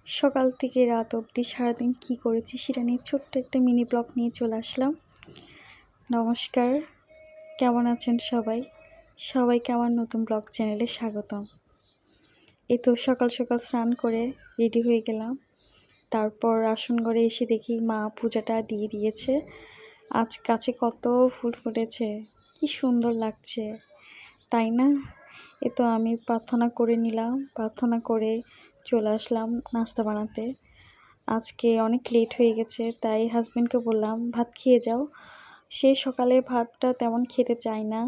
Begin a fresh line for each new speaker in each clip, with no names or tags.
সকাল থেকে রাত অবধি সারাদিন কী করেছি সেটা নিয়ে ছোট্ট একটা মিনি ব্লগ নিয়ে চলে আসলাম। নমস্কার, কেমন আছেন সবাই? সবাইকে আমার নতুন ব্লগ চ্যানেলে স্বাগতম। এই তো সকাল সকাল স্নান করে রেডি হয়ে গেলাম। তারপর আসন ঘরে এসে দেখি মা পূজাটা দিয়ে দিয়েছে। আজ গাছে কত ফুল ফুটেছে, কি সুন্দর লাগছে, তাই না? এ তো আমি প্রার্থনা করে নিলাম, প্রার্থনা করে চলে আসলাম নাস্তা বানাতে। আজকে অনেক লেট হয়ে গেছে, তাই হাজব্যান্ডকে বললাম ভাত খেয়ে যাও। সে সকালে ভাতটা তেমন খেতে চায় না,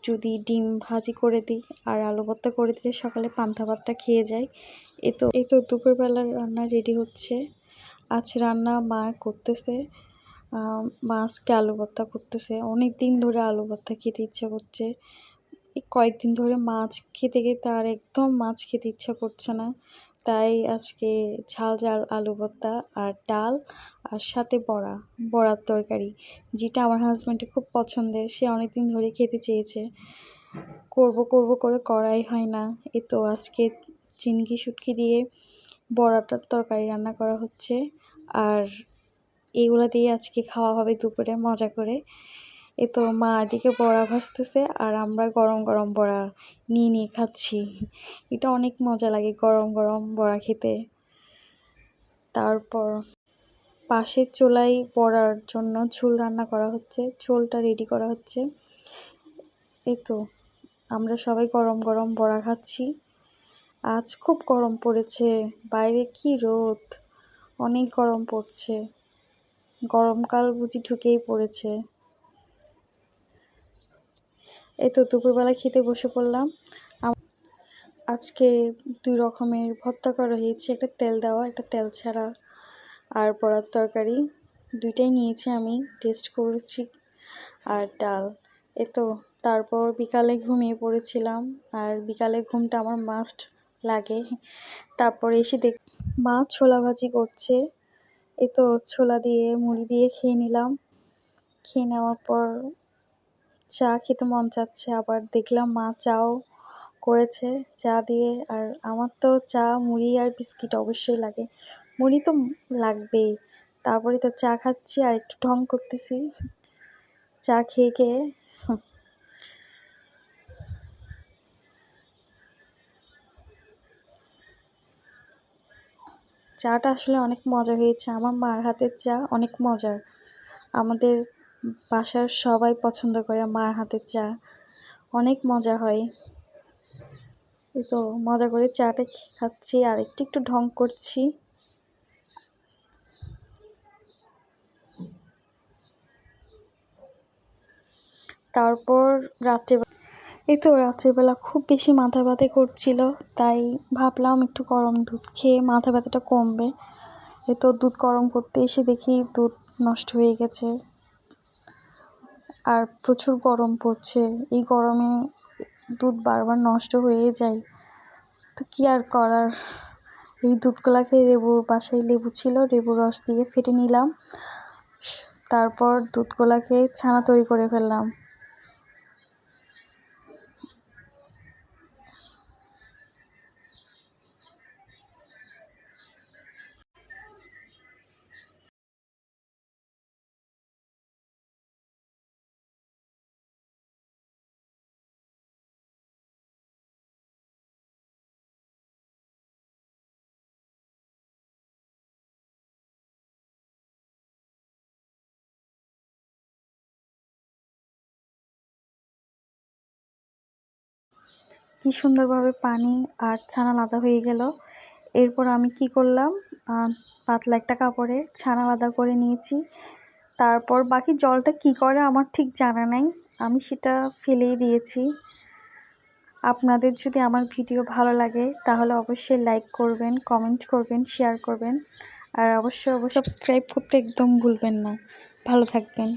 যদি ডিম ভাজি করে দিই আর আলু ভর্তা করে দিলে সকালে পান্তা ভাতটা খেয়ে যায়। এই তো দুপুরবেলার রান্না রেডি হচ্ছে। আজ রান্না মা করতেছে, মাছকে আলু ভর্তা করতেছে। অনেক দিন ধরে আলু ভর্তা খেতে ইচ্ছা করছে। এই কয়েকদিন ধরে মাছ খেতে খেতে আর একদম মাছ খেতে ইচ্ছা করছে না, তাই আজকে ঝাল ঝাল আলু ভর্তা আর ডাল আর সাথে বড়ার তরকারি, যেটা আমার হাজব্যান্ডের খুব পছন্দের। সে অনেকদিন ধরে খেতে চেয়েছে, করব করে করাই হয় না। এ তো আজকে চিংড়ি শুটকি দিয়ে বড়াটার তরকারি রান্না করা হচ্ছে, আর এইগুলো দিয়ে আজকে খাওয়া হবে দুপুরে মজা করে। এ তো মা এদিকে বড়া ভাজতেছে আর আমরা গরম গরম বড়া নিয়ে খাচ্ছি। এটা অনেক মজা লাগে গরম গরম বড়া খেতে। তারপর পাশের চুলায় বড়ার জন্য ঝোল রান্না করা হচ্ছে, ঝোলটা রেডি করা হচ্ছে। এই তো আমরা সবাই গরম গরম বড়া খাচ্ছি। আজ খুব গরম পড়েছে, বাইরে কি রোদ, অনেক গরম পড়ছে। গরমকাল বুঝি ঢুকেই পড়েছে। এই তো দুপুরবেলা খেতে বসে পড়লাম। আজকে 2 রকমের ভর্তা করা হয়েছে, একটা তেল দেওয়া, একটা তেল ছাড়া, আর বড়ার তরকারি। দুইটাই নিয়েছি, আমি টেস্ট করেছি, আর ডাল। এ তো তারপর বিকালে ঘুমিয়ে পড়েছিলাম, আর বিকালে ঘুমটা আমার মাস্ট লাগে। তারপর এসে মা ছোলা ভাজি করছে। এ তো ছোলা দিয়ে মুড়ি দিয়ে খেয়ে নিলাম। খেয়ে নেওয়ার পর চা খেতে মন চাচ্ছে, আবার দেখলাম মা চাও করেছে চা দিয়ে। আর আমার তো চা, মুড়ি আর বিস্কিট অবশ্যই লাগে, মুড়ি তো লাগবেই। তারপরে তো চা খাচ্ছি আর একটু ঢং করতেছি চা খেয়ে। চাটা আসলে অনেক মজা হয়েছে, আমার মার হাতের চা অনেক মজার। আমাদের বাসার সবাই পছন্দ করে মার হাতের চা, অনেক মজা হয়। এই তো মজা করে চাটা খাচ্ছি আর একটু ঢং করছি। তারপর রাত্রেবেলা খুব বেশি মাথা ব্যথা করছিল, তাই ভাবলাম একটু গরম দুধ খেয়ে মাথা ব্যথাটা কমবে। এই তো দুধ গরম করতে এসে দেখি দুধ নষ্ট হয়ে গেছে, আর প্রচুর গরম পড়ছে। এই গরমে দুধ বারবার নষ্ট হয়ে যায়, তো কি আর করার। এই দুধগুলাকে বাসায় লেবু ছিল, লেবুর রস দিয়ে ফেটে নিলাম। তারপর দুধগুলাকে ছানা তৈরি করে ফেললাম। কি সুন্দরভাবে পানি আর ছানা আলাদা হয়ে গেল। এরপর আমি কি করলাম, পাতলা একটা কাপড়ে ছানা আলাদা করে নিয়েছি। তারপর বাকি জলটা কি করে আমার ঠিক জানা নাই, আমি সেটা ফেলেই দিয়েছি। আপনাদের যদি আমার ভিডিও ভালো লাগে তাহলে অবশ্যই লাইক করবেন, কমেন্ট করবেন, শেয়ার করবেন, আর অবশ্যই সাবস্ক্রাইব করতে একদম ভুলবেন না। ভালো থাকবেন।